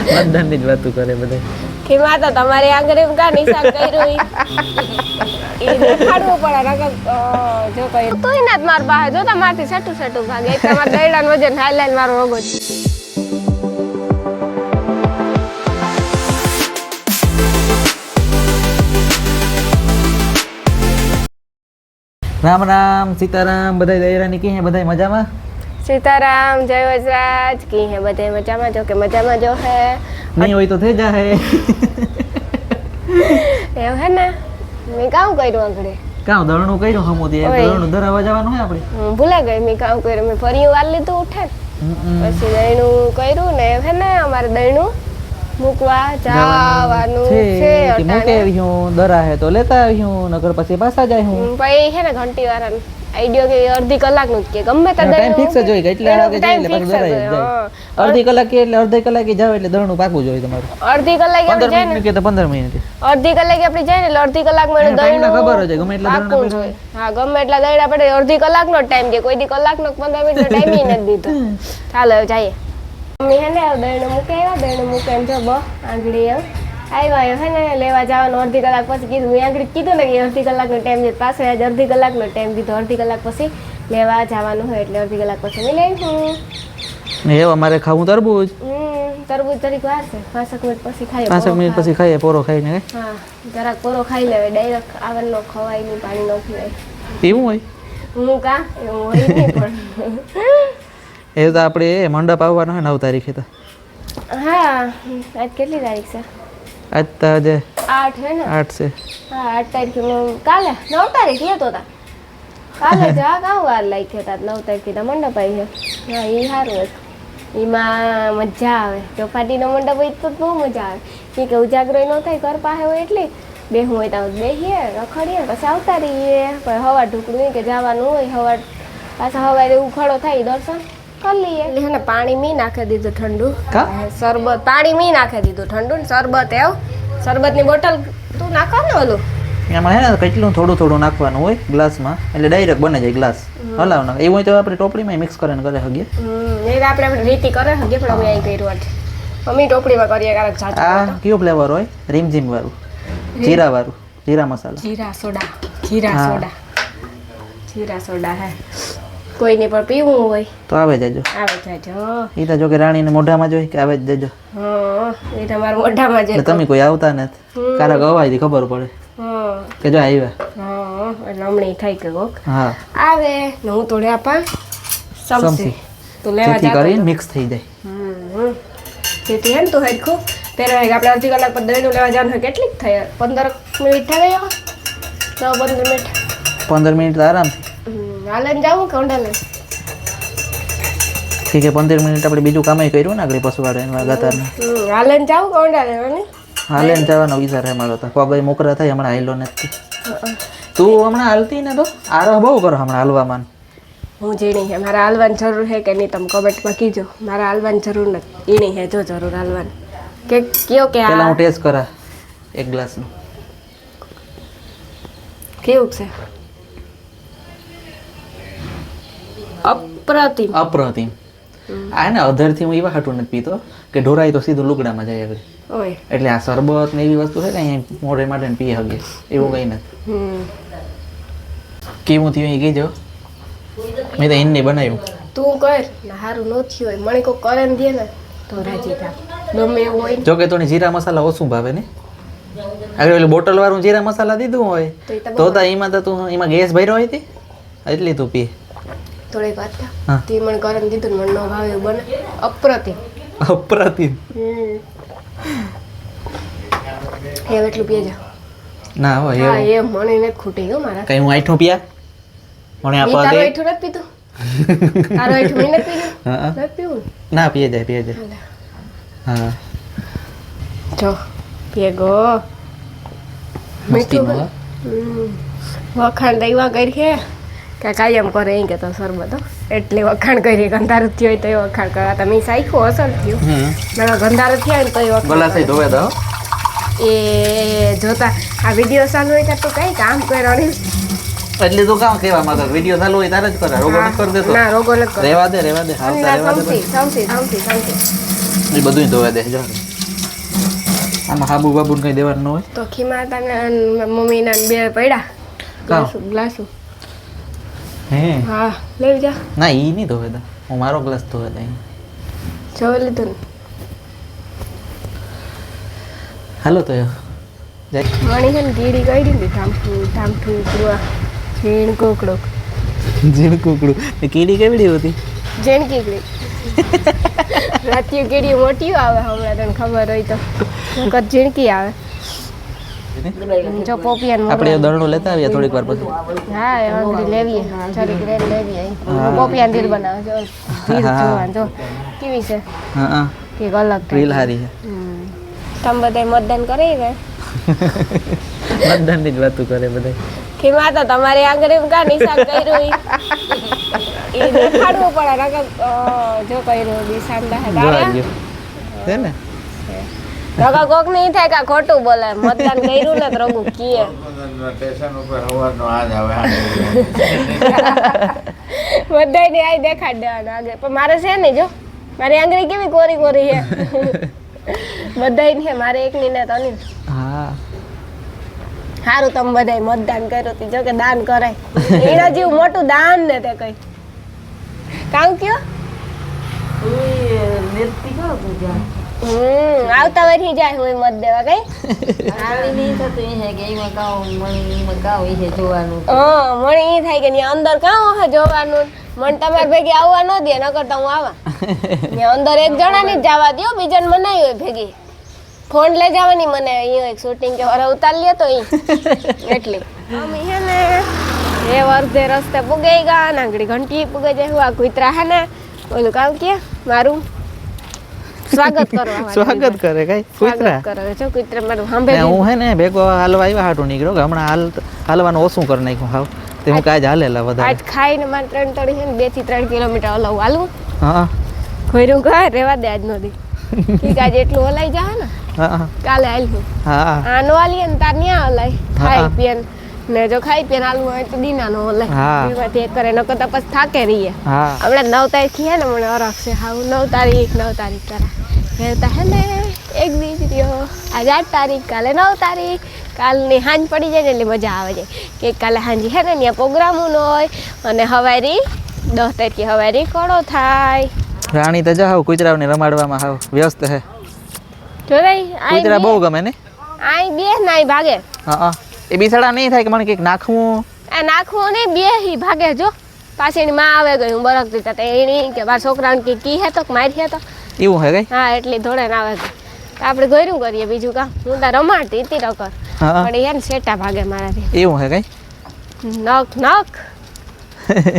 મતદાનની જ વાતો કરે બધા કે માતા તમારે આગળ એમ કા નિશાન કર્યું ઈ દેખાડવું પડે નકર જો કઈ તોય ના માર બહાર જો તમારથી સટુ સટુ ભાગે એક તમાર દૈડાનો વજન હાઈલાઈન મારો રોગો રામ રામ સીતારામ બધા દૈરાની કી હે બધા મજામાં સીતારામ જય વજરાજ કી હે બધે મજામાં જો કે મજામાં જો હે નહીં હોય તો થઈ જા હે એમ હે ને મેં કામ કર્યું આગળ કામ દળનું કર્યું હમુદી દળનું દરાવા જવાનું હે આપણે ભૂલા ગઈ મેં કામ કર્યું મેં ફરી વાર લીધું ઉઠે પછી દહીણું કર્યું ને હે ને અમારે દહીણું મૂકવા જવાનું છે મૂકે આવ્યું દરા હે તો લેતા આવ્યું નકર પછી પાછા જાય હું પછી હે ને ઘંટી વાળાને આઈડિયો કે અડધી કલાકનું જ કે ગમે તે ટાઈમ ફિક્સ જ હોય કે એટલા વાગે જાય એટલે પાછું દરાઈ જાય અડધી કલાક કે એટલે અડધી કલાકે જાવ એટલે દળનું પાકું જોઈએ તમારું અડધી કલાકે આપણે જાય ને કે તો 15 મિનિટ અડધી કલાકે આપણે જાય ને એટલે અડધી કલાકમાં દળનું ખબર હોય ગમે એટલા દળના પડે હા ગમે એટલા દળના પડે અડધી કલાકનો ટાઈમ દે કોઈ દી કલાકનો 15 મિનિટનો ટાઈમ ઈ નથી દીધો ચાલો જઈએ મમ્મી હે ને દળનું મૂકે આવ્યા દળનું મૂકે એમ જો બ આંગળી આવ્યા હે ને લેવા જવાનું અડધી કલાક પછી કીધું મેં આગળ કીધું ને કે અડધી કલાકનો ટાઈમ છે પાછો આજ અડધી કલાકનો ટાઈમ દીધો અડધી કલાક પછી લેવા જવાનું હોય એટલે અડધી કલાક પછી મેં લઈ ને એવું અમારે ખાવું તરબૂચ તરબૂચ જરીક વાર છે 5 મિનિટ પછી ખાઈએ 5 મિનિટ પછી ખાઈએ પોરો ખાઈને હા જરાક પોરો ખાઈ લેવે ડાયરેક્ટ આવવાનો ખવાય નહીં પાણી ન પીવાય પીવું હોય હું કા એવું હોય નહીં પણ એ તો આપણે મંડપ આવવાનો હોય 9 તારીખે તો હા આજ કેટલી તારીખ છે આજ તો આજે 8 है ना 8 છે હા 8 તારીખે કાલે 9 તારીખ લેતો તા કાલે જા કાં વાર લાગી હતા 9 તારીખે તો મંડપ આવી છે હા એ સારું હતું એમાં મજા આવે ચોપાટીનો મંડપ હોય તો બહુ મજા આવે કે ઉજાગરો ન થાય ઘર પાસે હોય એટલે બેહું હોય તો બેસીએ રખડીએ પછી આવતા રહીએ પછી હવા ઢુકડું કે જવાનું હોય હવા પાછા હવારે ઉખાડો થાય દર્શન કરી લઈએ એટલે ને પાણી મી નાખી દીધું ઠંડુ શરબત પાણી મી નાખી દીધું ઠંડુ ને શરબત શરબતની બોટલ તું નાખો ને ઓલું એમાં હે ને કેટલું થોડું થોડું નાખવાનું હોય ગ્લાસમાં એટલે ડાયરેક્ટ બને જાય ગ્લાસ હલાવ ના એવું હોય તો આપણે ટોપલીમાં મિક્સ કરીને કરે હગીએ એ આપણે રીતિ કરે હગીએ પણ અમે અહીં કર્યું આજે અમે ટોપલીમાં કરીએ કારણ સાચું આ કયો ફ્લેવર હોય રીમઝીમ વાળું જીરા વાળું જીરા મસાલા જીરા સોડા હે કોઈને પણ પીવું હોય તો આવે જજો ઈ તો જો કે રાણીને મોઢામાં જોઈ કે આવે જ જજો હા એ તમારા મોઢામાં જોઈ તમે કોઈ આવતા નથી કારક અવાજથી ખબર પડે કે જો આવ્યા એટલે હમણાં થાય કે કોક હા આવે ને હું થોડે આપા સમસી તો લેવા જેથી કરીને મિક્સ થઈ જાય જેથી હે ને તો હરખું ત્યારે આપણે અડધી કલાક પર દહીંનું લેવા જવાનું હોય કેટલીક થાય 15 મિનિટ થાય 15 મિનિટ 15 મિનિટ તો આરામથી હાલન જાવું કે ઊંડા લે ઠીક છે 15 મિનિટ આપણે બીજું કામ કર્યું ને આગળ પશુવાળા એના ગાતાને હાલન જાવું કે ઊંડા લેવાની હાલે જવાનો વિચાર હે મારો તો પગ મોકરા થાય હમણાં હાલ્યો નથી તું હમણાં હાલતી ને તો આરહ બહુ કરો હમણાં હાલવામાં હું જેણી હે મારે હાલવાની જરૂર હે કે નહીં તમે કમેન્ટમાં કીજો મારે હાલવાની જરૂર નથી એની હે જો જરૂર હાલવાની કે કયો કે પેલા હું ટેસ્ટ કરા એક ગ્લાસનું કેવું છે અપ્રતિમ આ ને અધરથી હું એવા હાટું નથી પીતો કે ઢોરાય તો સીધું લુગડામાં જાય આગળ એટલે આ શરબત ને એવી વસ્તુ છે ને અહીંયા મોઢે માટે પી હગે એવું કઈ નથી કેવું થયું એ કીજો મેં તો એને બનાવ્યું તું કર ને સારું ન થયું હોય મને કોઈ કરે ને દે ને તો રાજી થા ગમે એવું હોય જો કે તને જીરા મસાલા ઓછું ભાવે ને આગળ ઓલું બોટલ વાળું જીરા મસાલા દીધું હોય તો એમાં તો તું એમાં ગેસ ભર્યો હોય હતી એટલી તું પી થોડીક વાત તે મને કરે દીધું મને ન ભાવે એવું બને અપ્રતિમ હે એટલું પીએ જા ના હોય હા એ મને નથી ખૂટી ગયો મારા કઈ હું આઠું પીયા મને આપવા દે તારો આઠું નથી પીતું તારો આઠું મેં નથી પીધું નથી પીવું ના પીએ જાય હા જો પીએ ગો મસ્તી નો વખાણ દઈવા કરી છે કે કાયમ કરે એમ કે તો શરબત એટલે વખાણ કરી ગંધારું થયું હોય તો એ વખાણ કરવા તમે સાખ્યું અસર થયું મને ગંધારું થયા ને તો એ ગલાસી ધોવે દો એ જોતા આ વિડીયો ચાલુ હોય તો કઈ કામ કરવાની એટલે તો કામ કેવા માંગો વિડીયો ચાલુ હોય તારે જ કરે રોગો ન કરી દેતો ના રોગો ન કરે રહેવા દે હાલતા રહેવા દે સમસી એ બધું ધોવા દે જો આમાં હાબુ બાબુ કઈ દેવાનું ન હોય તો ખીમાતા ને મમ્મીના બે પડ્યા ગ્લાસુ હે હા લઈ જા ના ઈ નહીં ધોવે તો હું મારો ગ્લાસ ધોવે તો જોઈ લીધું ને હાલો તો મણી છે ને કીડી કાઢી હતી ઠામઠું કુવા ઝીણ કોકડો ઝીણ કુકડું એ કીડી કેવડી હતી ઝીણ કીડી રાત્યુ કીડી મોટી આવે હમણાં તને ખબર હોય તો નકર ઝીણકી આવે જો પોપિયાન આપણે દળનું લેતા આવીએ થોડીક વાર પછી હા એ આંગળી લેવીએ જરીક રેડ લેવીએ પોપિયાન દિલ બનાવે જો દિલ જોવા જો કેવી છે હા કે અલગ રીલ હારી છે તમે બધા મતદાન કરી ગਏ મતદાનની જ વાતો કરે બધા કે માતા તમારી આંગળી કા નિશાન કર્યું એ દેખાડવું પડે નકર જો કર્યું નિશાન જોવા છે ને રગા કોક નહીં થાય કે ખોટું બોલે મતદાન કર્યું ને તો રગું કીએ સ્ટેશન ઉપર હવાનો આજ આવે બધાને આઈ દેખાડ દેવાના આગળ પણ મારે છે ને જો મારી આંગળી કેવી કોરી કોરી છે બધાય ને મારે એકની ને તો નહીં હા સારું તમે બધાય મતદાન કર્યું હતું જો કે દાન કરાય એના જેવું મોટું દાન ને તે કઈ કામ કયો આવતા વર્ષી જાય હોય મત દેવા કઈ મને ઈ થાય કે અંદર કાં હે જોવાનું મને તમારે ભેગી આવવા ન દે નકર તો હું આવા અંદર એક જણાને જ જવા દો બીજાને મનાઈ હોય ભેગી ફોન લઈ જવાની મને અહીંયા એક શૂટિંગ કે વરે ઉતાર લે તો એટલે મમ્મી હે ને એ વર્ધે રસ્તે પુગાઈ ગયા નાગડી ઘંટી પુગાઈ જાય હું આ કુતરા હે ને ઓલું કામ કે મારું સ્વાગત કરે કઈ કુતરા કરે જો કુતરા મારું સાંભે હું હે ને ભેગો હાલવા આવ્યા હાટું નીકળ્યો કે હમણાં હાલવાનું ઓછું કરી નાખ્યું હાવ તે હું કાજ હાલેલા વધારે આજ ખાઈને મારે 3 તળી છે ને 2 થી 3 કિલોમીટર હલાવું હાલવું હા ખોયરું કહે રેવા દે આજ નો દી ઠીક આજે એટલું હલાઈ જાય ને હા કાલે હાલવું હા આનો હાલીએ ને તાર ન્યા હલાય ખાઈ પીએ ને જો ખાઈ પીને હાલવું હોય તો દીના નો હલાય એમાંથી એક કરે નકર તો પછી થાકે રહીએ હમણાં 9 તારીખ છે ને મને અરખ છે હા 9 તારીખ કરા કહેતા હે ને એક દિવસ રહ્યો આજ 8 તારીખ કાલે 9 તારીખ કાલની હાંજ પડી જાય ને એટલે મજા આવે છે કે કાલે હાંજી હે ને ત્યાં પ્રોગ્રામ હોય અને હવારી 10 તારીખે હવારી કડો થાય રાણી તો જાવ કુતરાઓને રમાડવામાં હાવ વ્યસ્ત હે જો રહી કુતરા બહુ ગમે ને આઈ બે નાઈ ભાગે હા એ બિસાડા નહીં થાય કે મને કંઈક નાખવું આ નાખવું ને બે હી ભાગે જો પાછળની માં આવે ગઈ હું બરકતી હતા એની કે બાર છોકરાને કે કી હે તો મારી હે તો એવું હે ગઈ હા એટલે ધોળે ને આવે આપણે ગોયરું કરીએ બીજું કામ હું તો રમાડતી હતી રકર પણ યાર સેટા ભાગે મારાથી એવું હે કઈ નખ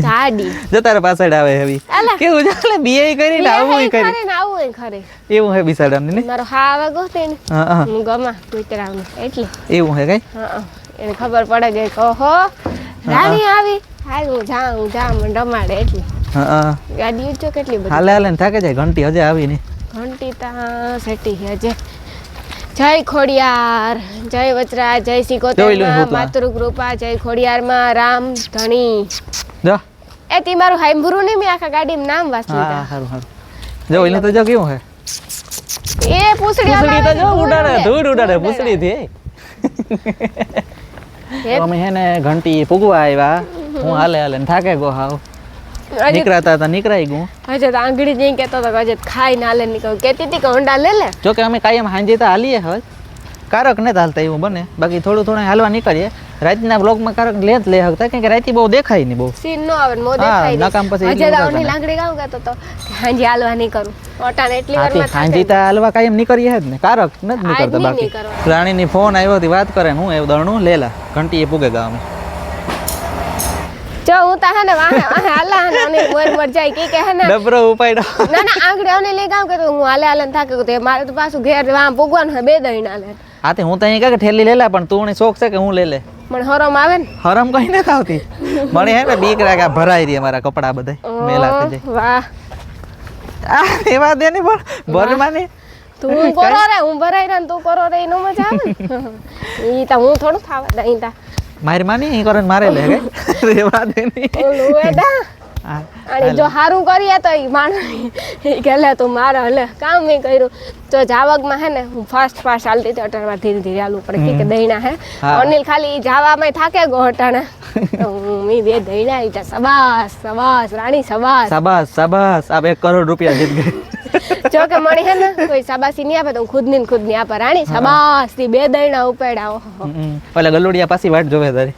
જાડી જો તારા પાછળ આવે હેવી કેવું ચાલે બીએ કરીને આવું ખરે એવું હે બિસાડા ને મારો હા આવે ગોતે ને હું ગમા કુતરાને એટલે એવું હે કઈ હા એને ખબર પડે ગઈ કે ઓહો રાણી આવી હાલ હું જામ રમાડે એટલે હા ગાડી જો કેટલી બધી હાલે ને થાકે જાય ઘંટી હજે આવી ને ઘંટી તા સેટી હજે જય ખોડિયાર જય વચરા જય સિકોતેરમાં માતૃકૃપા જય ખોડિયારમાં રામ ધણી જો એ તી મારું હાઈમ્બુરું નહીં મેં આખા ગાડીમાં નામ વાંચી લીધા હારું જો એને તો જો કેવું હે એ પૂછડી તો જો ધૂળ ઉડાડે પૂછડી થી અમે હે ને ઘંટી પુગવા આવ્યા હું હાલે ને થાકે ગો હાવ નીકળાતા હતા નીકળાઈ ગયું હજે તો આંગળી જઈ કેતો તો હજે ખાઈ ના લે નીકળ કેતી હતી કે હોંડા લે જો કે અમે કાયમ હાંજે તો હાલીએ હવે કારક ને હાલતા એવું બને બાકી થોડું હાલવા નીકળીએ રાતના બ્લોગમાં કારક લે હકતા કે રાતે બહુ દેખાય નહીં બહુ સીન નો આવે મો દેખાય નકામ પછી હજે દાવની લાંગડી ગાવ ગાતો તો હાંજે હાલવા નહીં કરું ઓટાને એટલી વાર માં હાંજે તો હાલવા કાયમ નીકળીએ જ ને કારક નથી નીકળતા બાકી રાણીની ફોન આવ્યો હતી વાત કરે હું એવું દણું લેલા ઘંટી એ પૂગે ગામ જો હું તા હે ને વાહે હાલા ને મોર જાય કે હે ને ડબરો ઉપાડ્યો ના આંગળી ઓને લઈ ગામ કે હું હાલે થાકે તો મારે તો પાછું ઘેર વાં પૂગવાનું હે બે દઈ ના લે હા તે હું તો અહીં કે ઠેલી લેલા પણ તું ને શોખ છે કે હું લે મને હરમ આવે ને હરમ કઈ નથી આવતી મને હે ને બીક લાગે ભરાઈ રહી અમારા કપડા બધા મેલા થઈ જાય વાહ આ એવા દે ને પણ ભરમાની તું કરો રે હું ભરાઈ રહે તું કરો રે એનો મજા આવે ઈ તો હું થોડું થાવા દઈ તા મારી માની ઈ કરે મારે લે ગઈ રેવા દે ની ઓલું એડા અને જો સારું કરીએ તો ઈ માણસ ઈ કે લે તું મારે હલે કામ મેં કર્યું તો જાવકમાં હે ને હું ફાસ્ટ હાલતી હતી અટાણમાં ધીરે ધીરે હાલવું પડે કે દહીણા હે અનિલ ખાલી જાવામાં થાકે ગો અટાણા મી બે દહીણા આવી જા સબાસ સબાસ રાણી સબાસ શાબાશ શાબાશ આપ 1 કરોડ રૂપિયા જીત ગઈ જો કે મણી હે ને કોઈ શાબાશી નહીં આપે તો ખુદ ની આપે રાણી સબાસ થી 2 દહીણા ઉપાડ્યા ઓલા ગલોડિયા પાછી વાટ જોવે તારી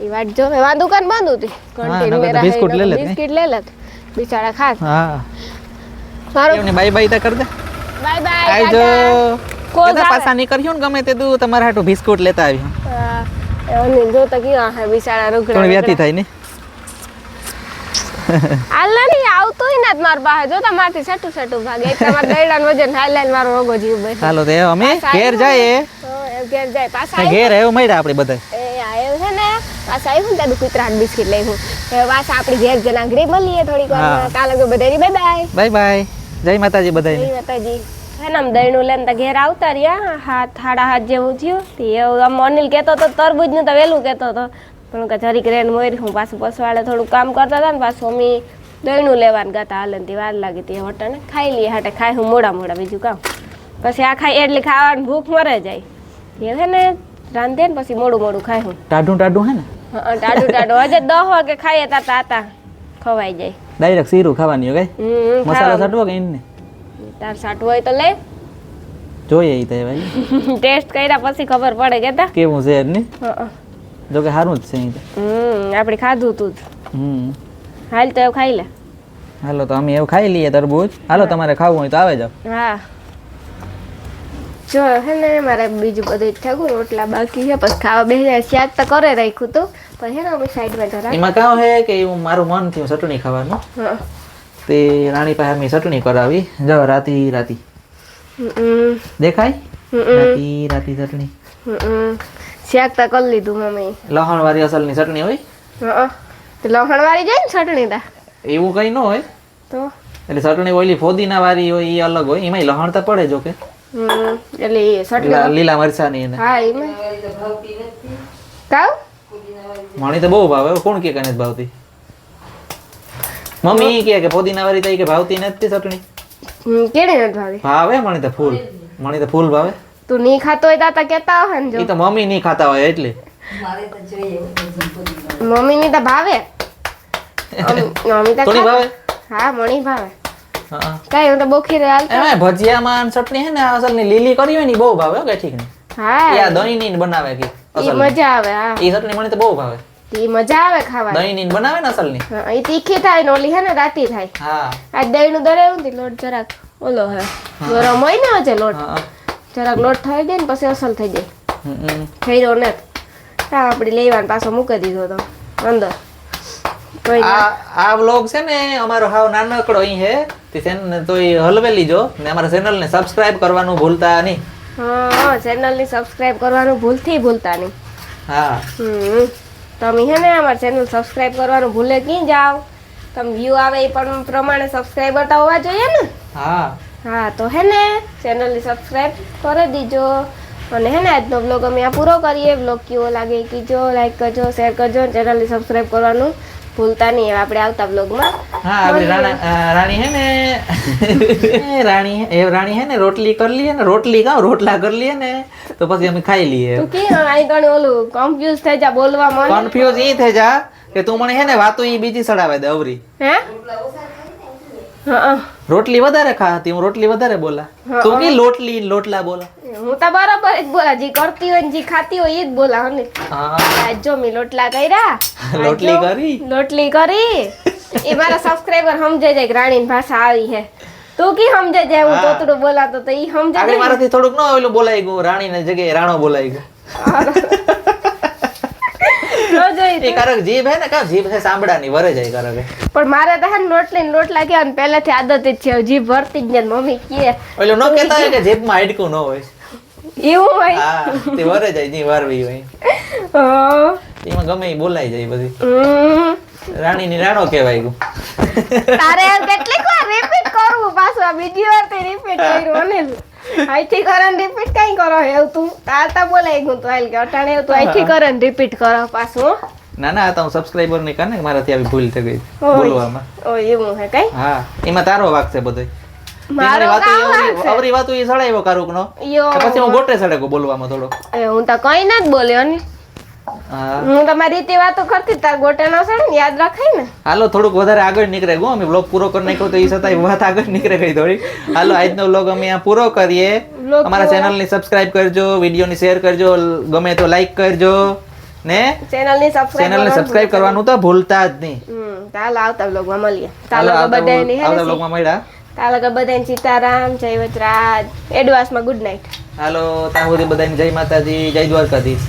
ઈ વાટ જો વા દુકાન બંધ હતી કંટીન મેરા બિસ્કિટ લે લે બિચારા ખાસ હા મારો એમને બાય બાય તા કર દે બાય બાય આવજો કોલ કદા પાછા નીકળ્યું ને ગમે તે તું તમારા હાટુ બિસ્કુટ લેતા આવી અને જો તો કેવા હે બિચારા રૂગડા થોડી વ્યાતી થાય ને આલ્લા ની આવતોય ના માર પાસે જો તમારથી સટુ સટુ ભાગે એક તમાર દઈડાનો વજન હાલ મારો રોગો જીવ બે ચાલો તે અમે ઘેર જાય ઘેર જાય પાછા ઘેર આવ્યો મળ્યા આપણે બધા એ આયો છે ને પાછા આવ્યું ને તો કુતરા બિસ્કિટ લઈ હું પાછા આપણી ઘેર જનાગરી મળીએ થોડીક વાર કાલે તો બધાની બાય બાય બાય બાય જય માતાજી બધાને જય માતાજી હે ને દઈણું લઈને ઘેર આવતા રહ્યા 7:30 જેવું થયું તે આમ અનિલ કહેતો તો તરબૂજ નું તો વહેલું કહેતો હતો પણ કે જરીક રેન મોરી હું પાછું પસવાડે થોડું કામ કરતા હતા ને પાછું અમે દહીણું લેવાનું ગાતા હાલે ને વાર લાગી હતી હોટને ખાઈ લઈએ હાટે ખાઈ હું મોડા બીજું કામ પછી આ ખાઈ એટલે ખાવાની ભૂખ મરે જાય એ છે ને રાંધે ને પછી મોડું ખાઈ હું ટાઢું હે ને ટાઢું હજે 10 વાગે ખાઈએ તા ખવાઈ જાય ડાયરેક્ટ સીરું ખાવાની હોય મસાલા છાંટવો કે ઇનને તાર છાંટવું હોય તો લે જોઈએ ઈ તો ભાઈ ટેસ્ટ કર્યા પછી ખબર પડે કેતા કેવું છે ને જો કે સારું જ છે ઈ તો આપણે ખાધું તું હાલ તો એવું ખાઈ લે હાલો તો અમે એવું ખાઈ લઈએ તરબૂચ હાલો તમારે ખાવું હોય તો આવે જાવ હા જો હે ને મારે બીજું બધું ઠાકું રોટલા બાકી છે પછી ખાવા બેસી શાક તો કરે રાખ્યું તું પણ હે ને અમે સાઈડમાં જરા એમાં કામ હે કે એવું મારું મન થયું ચટણી ખાવાનું તે રાણી પાસે મેં ચટણી કરાવી જો રાતી દેખાય રાતી ચટણી શાક તો કરી લીધું મમ્મી લહણ વાળી અસલની ચટણી હોય લહણ વાળી જાય ને ચટણી તા એવું કઈ ન હોય તો એટલે ચટણી ઓલી ફોદીના વાળી હોય એ અલગ હોય એમાં લહણ તો પડે જો કે એટલે એ ચટણી લીલા મરચાની એને હા એમાં કાવ મણી તો બહુ ભાવે કોણ કે નથી ભાવતી મમ્મી કે ફોદીના વાળી તઈ કે ભાવતી નથી ચટણી કેડે નથી ભાવી ભાવે મણી તો ફૂલ ભાવે તું નહીં ખાતો હોય તા કેતા હોય ને જો ઈ તો મમ્મી નહીં ખાતા હોય એટલે મમ્મી ની તો ભાવે મમ્મી તો તોની ભાવે હા મણી ભાવે હા કાઈ હું તો બોખી રે હાલ એમાં ભજીયામાં ચટણી હે ને અસલની લીલી કરી હોય ને બહુ ભાવે કે ઠીક ને હા યા દહીં ની બનાવે કે ઈ મજા આવે હા ઈ ચટણી મને તો બહુ ભાવે ઈ મજા આવે ખાવાની દહીં ની બનાવે ને અસલની હા ઈ તીખી થાય ને ઓલી હે ને રાતી થાય હા આ દહીંનું દરેવું ને લોટ જરાક ઓલો હે ગરમ હોય ને હજે લોટ જરાક લોટ થઈ જાય ને પછી અસલ થઈ જાય થઈ રહ્યો ને આપણે લેવાનું પાછો મૂકી દીધો તો અંદર આ વ્લોગ છે ને અમારો હાવ નાનકડો અહીં હે તે ચેનલ તો હલવેલી જો ને અમારા ચેનલ ને સબસ્ક્રાઇબ કરવાનું ભૂલતા નહીં હા ચેનલ ની સબસ્ક્રાઇબ કરવાનું ભૂલતા નહીં હા તમે હે ને અમારા ચેનલ સબસ્ક્રાઇબ કરવાનું ભૂલે ક્યાં જાવ તમે વ્યૂ આવે એ પણ પ્રમાણે સબસ્ક્રાઇબર તો હોવા જોઈએ ને હા તો હે ને ચેનલ ની સબસ્ક્રાઇબ કરી દીજો અને હે ને આજનો બ્લોગ અમે આ પૂરો કરીએ બ્લોગ કેવો લાગે કીજો લાઈક કરજો શેર કરજો ચેનલ ની સબસ્ક્રાઇબ કરવાનું ભૂલતા નહીં આપણે આવતા બ્લોગમાં હા આપણે રાણી હે ને રાણી હે ને રોટલી કરી લઈએ ને રોટલા કરી લઈએ ને તો પછી અમે ખાઈ લઈએ તું કે આઈ ગણે ઓલું કન્ફ્યુઝ થઈ જા બોલવા મને કન્ફ્યુઝ ઈ થઈ જા કે તું મને હે ને વાતો ઈ બીજી સડાવે દે અવરી હે હા રોટલી વધારે ખાતી હું રોટલી વધારે બોલા તું કે લોટલા બોલા હું તો બરાબર જ બોલા જી કરતી હોય ને જી ખાતી હોય એ જ બોલા હને આજ જો મી લોટલા કર્યા લોટલી કરી એ મારા સબસ્ક્રાઇબર સમજે જાય કે રાણીની ભાષા આવી હે તું કી સમજે જાય હું તોતડું બોલાતો તો ઈ સમજે જાય મારાથી થોડુંક ન ઓલું બોલાઈ ગયું રાણીને જગ્યાએ રાણો બોલાઈ ગયો કરક જીભ હે ને કા જીભ છે સાંભળાની વરે જાય કરક પણ મારે તો હે લોટલા કે અને પહેલેથી આદત જ છે જીભ વરતી જ ને મમ્મી કે ઓલું ન કહેતા હોય કે જીભમાં હાડકું ન હોય એવું હોય હા તે વરે જાય ની વારવી હોય એમાં ગમે ઈ બોલાઈ જાય બધી રાણીની રાણો કહેવાય ગયું તારે કેટલીક વાર રિપીટ કરવું પાછું આ બીજી વાર તે રિપીટ કર્યું અનિલ આઈથી કરન રિપીટ કઈ કરો એવું તું તારતા બોલાઈ ગયું તો આલ કે અટાણે તો આઈથી કરન રિપીટ કરો પાછું ના ના, આ તો હું સબસ્ક્રાઇબર ને કાને મારાથી આવી ભૂલ થઈ ગઈ ઓય. બોલવામાં. ઓય એવું હે કઈ હા, એમાં તારો વાક છે બધોય. મારો તમારી વાતો કામ વાક છે. અવરી વાતો એ સડાવ્યો કારુકનો. યો તો પછી હું ગોટે સડેકો બોલવામાં થોડો. એ હું તો કઈ ના જ બોલ્યો ને હા, હું તમારી રીતે વાતો કરતી તાર ગોટે ના સડે ને યાદ રખાય ને હાલો થોડુંક વધારે આગળ નીકળે ગો. અમે બ્લોગ પૂરો કરી નાખ્યો તો એ છતાંય વાત આગળ નીકળે ગઈ થોડી. હાલો આજનો બ્લોગ અમે આ પૂરો કરીએ. Vlog અમારા ચેનલને સબસ્ક્રાઇબ કરજો, વિડીયોની શેર કરજો, ગમે તો લાઈક કરજો ને ચેનલ ની ચેનલને સબસ્ક્રાઇબ કરવાનું તો ભૂલતા જ નહીં. ચાલો આવતા બ્લોગ માં મળીએ હાલો ચાલો આવતા બધાની હે બ્લોગમાં મળ્યા. ચાલો બધાને સીતારામ જય વચરાજ એડવાન્સ માં ગુડ નાઇટ હાલો ત્યાં સુધી બધાને જય માતાજી, જય દ્વારકાધીશ.